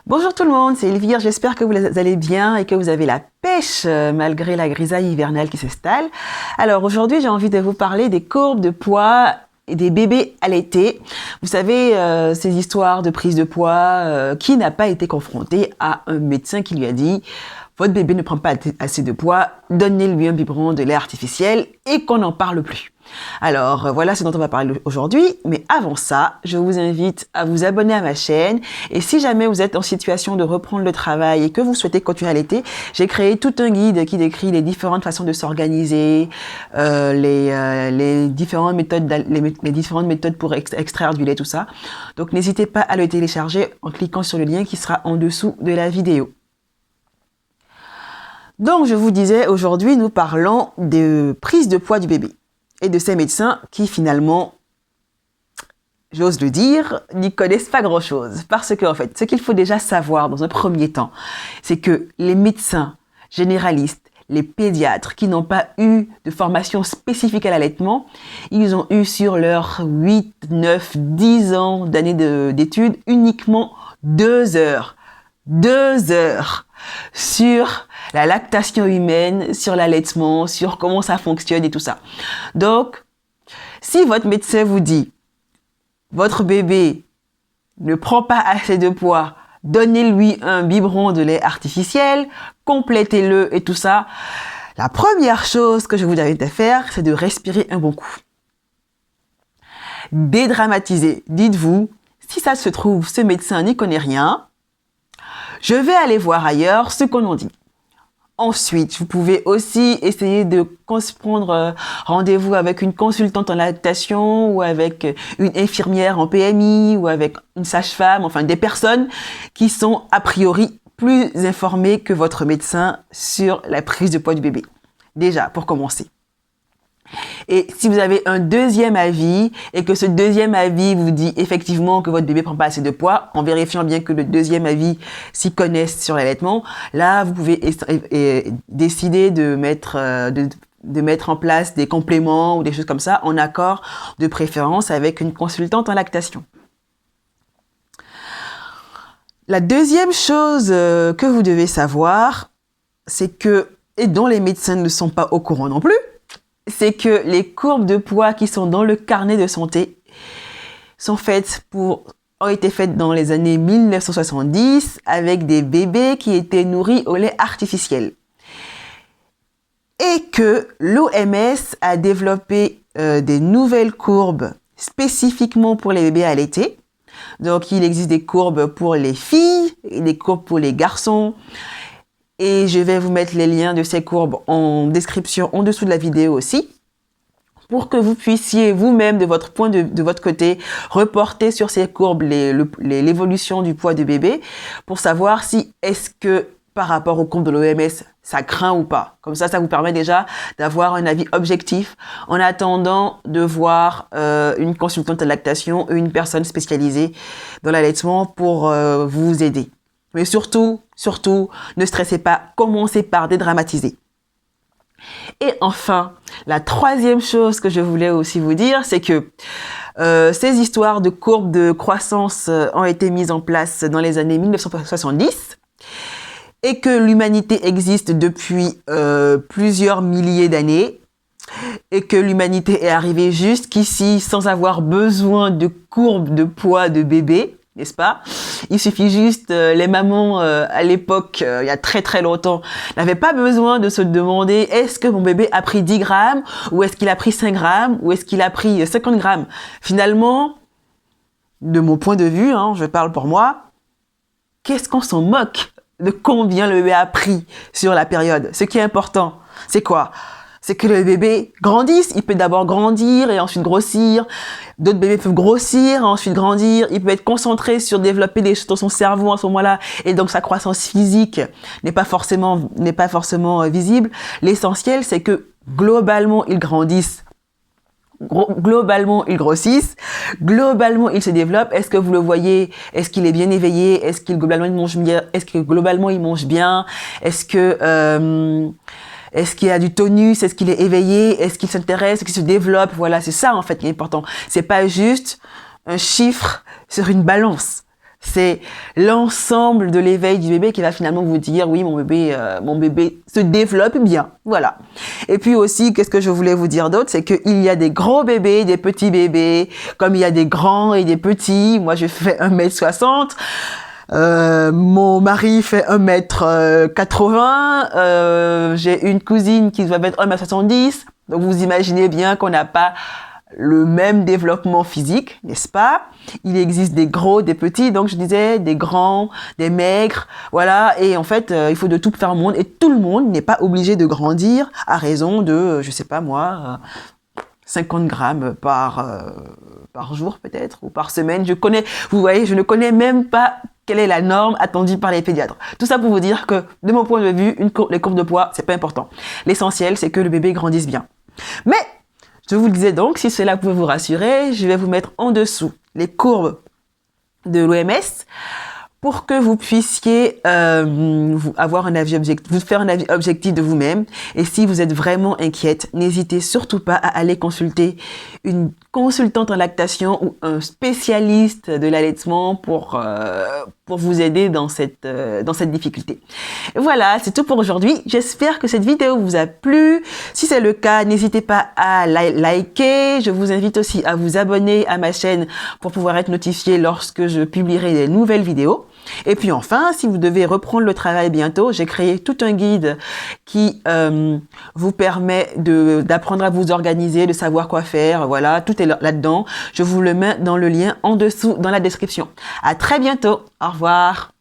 Bonjour tout le monde, c'est Elvire, j'espère que vous allez bien et que vous avez la pêche malgré la grisaille hivernale qui s'installe. Alors aujourd'hui j'ai envie de vous parler des courbes de poids et des bébés allaités. Vous savez, ces histoires de prise de poids, qui n'a pas été confronté à un médecin qui lui a dit « Votre bébé ne prend pas assez de poids, donnez-lui un biberon de lait artificiel et qu'on n'en parle plus ». Alors voilà ce dont on va parler aujourd'hui, mais avant ça, je vous invite à vous abonner à ma chaîne et si jamais vous êtes en situation de reprendre le travail et que vous souhaitez continuer à allaiter, j'ai créé tout un guide qui décrit les différentes façons de s'organiser, les différentes méthodes pour extraire du lait, tout ça. Donc n'hésitez pas à le télécharger en cliquant sur le lien qui sera en dessous de la vidéo. Donc je vous disais, aujourd'hui nous parlons de prise de poids du bébé et de ces médecins qui finalement, j'ose le dire, n'y connaissent pas grand-chose. Parce que en fait, ce qu'il faut déjà savoir dans un premier temps, c'est que les médecins généralistes, les pédiatres qui n'ont pas eu de formation spécifique à l'allaitement, ils ont eu sur leurs 8, 9, 10 ans d'années d'études uniquement 2 heures. 2 heures sur la lactation humaine, sur l'allaitement, sur comment ça fonctionne et tout ça. Donc, si votre médecin vous dit votre bébé ne prend pas assez de poids, donnez-lui un biberon de lait artificiel, complétez-le et tout ça, la première chose que je vous invite à faire, c'est de respirer un bon coup. Dédramatiser. Dites-vous, si ça se trouve, ce médecin n'y connaît rien, je vais aller voir ailleurs ce qu'on en dit. Ensuite, vous pouvez aussi essayer de prendre rendez-vous avec une consultante en lactation ou avec une infirmière en PMI ou avec une sage-femme, enfin des personnes qui sont a priori plus informées que votre médecin sur la prise de poids du bébé. Déjà, pour commencer. Et si vous avez un deuxième avis et que ce deuxième avis vous dit effectivement que votre bébé prend pas assez de poids, en vérifiant bien que le deuxième avis s'y connaisse sur l'allaitement, là vous pouvez décider de mettre en place des compléments ou des choses comme ça en accord de préférence avec une consultante en lactation. La deuxième chose que vous devez savoir, c'est que, et dont les médecins ne sont pas au courant non plus, c'est que les courbes de poids qui sont dans le carnet de santé ont été faites dans les années 1970 avec des bébés qui étaient nourris au lait artificiel. Et que l'OMS a développé des nouvelles courbes spécifiquement pour les bébés allaités. Donc il existe des courbes pour les filles et des courbes pour les garçons. Et je vais vous mettre les liens de ces courbes en description en dessous de la vidéo aussi, pour que vous puissiez vous-même, de votre côté, reporter sur ces courbes l'évolution du poids du bébé, pour savoir si est-ce que par rapport aux courbes de l'OMS, ça craint ou pas. Comme ça vous permet déjà d'avoir un avis objectif en attendant de voir une consultante en lactation ou une personne spécialisée dans l'allaitement pour vous aider. Mais surtout, ne stressez pas, commencez par dédramatiser. Et enfin, la troisième chose que je voulais aussi vous dire, c'est que ces histoires de courbes de croissance ont été mises en place dans les années 1970 et que l'humanité existe depuis plusieurs milliers d'années et que l'humanité est arrivée jusqu'ici sans avoir besoin de courbes de poids de bébé. N'est-ce pas? Il suffit juste, les mamans à l'époque, il y a très très longtemps, n'avaient pas besoin de se demander est-ce que mon bébé a pris 10 grammes ou est-ce qu'il a pris 5 grammes ou est-ce qu'il a pris 50 grammes. Finalement, de mon point de vue, je parle pour moi, qu'est-ce qu'on s'en moque de combien le bébé a pris sur la période? Ce qui est important, c'est quoi? C'est que le bébé grandisse. Il peut d'abord grandir et ensuite grossir. D'autres bébés peuvent grossir, ensuite grandir. Il peut être concentré sur développer des choses dans son cerveau à ce moment-là. Et donc, sa croissance physique n'est pas forcément visible. L'essentiel, c'est que globalement, ils grandissent. Globalement, ils grossissent. Globalement, ils se développent. Est-ce que vous le voyez? Est-ce qu'il est bien éveillé? Est-ce qu'il globalement, il mange bien? Est-ce que globalement, il mange bien? Est-ce qu'il a du tonus? Est-ce qu'il est éveillé? Est-ce qu'il s'intéresse? Est-ce qu'il se développe? Voilà, c'est ça en fait qui est important. C'est pas juste un chiffre sur une balance. C'est l'ensemble de l'éveil du bébé qui va finalement vous dire oui, mon bébé se développe bien. Voilà. Et puis aussi, qu'est-ce que je voulais vous dire d'autre, c'est qu'il y a des gros bébés, des petits bébés, comme il y a des grands et des petits. Moi, je fais 1m60. Mon mari fait 1m80. J'ai une cousine qui doit être 1m70. Donc, vous imaginez bien qu'on n'a pas le même développement physique, n'est-ce pas? Il existe des gros, des petits, donc je disais des grands, des maigres, voilà. Et en fait, il faut de tout faire au monde, et tout le monde n'est pas obligé de grandir à raison de, je sais pas moi, 50 grammes par jour peut-être, ou par semaine. Vous voyez, je ne connais même pas quelle est la norme attendue par les pédiatres. Tout ça pour vous dire que, de mon point de vue, les courbes de poids, c'est pas important. L'essentiel, c'est que le bébé grandisse bien. Mais je vous le disais donc, si cela pouvait vous rassurer, je vais vous mettre en dessous les courbes de l'OMS pour que vous puissiez avoir un avis objectif, vous faire un avis objectif de vous-même. Et si vous êtes vraiment inquiète, n'hésitez surtout pas à aller consulter une consultante en lactation ou un spécialiste de l'allaitement pour vous aider dans cette difficulté. Voilà, c'est tout pour aujourd'hui. J'espère que cette vidéo vous a plu. Si c'est le cas, n'hésitez pas à liker. Je vous invite aussi à vous abonner à ma chaîne pour pouvoir être notifié lorsque je publierai des nouvelles vidéos. Et puis enfin, si vous devez reprendre le travail bientôt, j'ai créé tout un guide qui vous permet d'apprendre à vous organiser, de savoir quoi faire. Voilà, tout est là-dedans. Je vous le mets dans le lien en dessous dans la description. À très bientôt. Au revoir.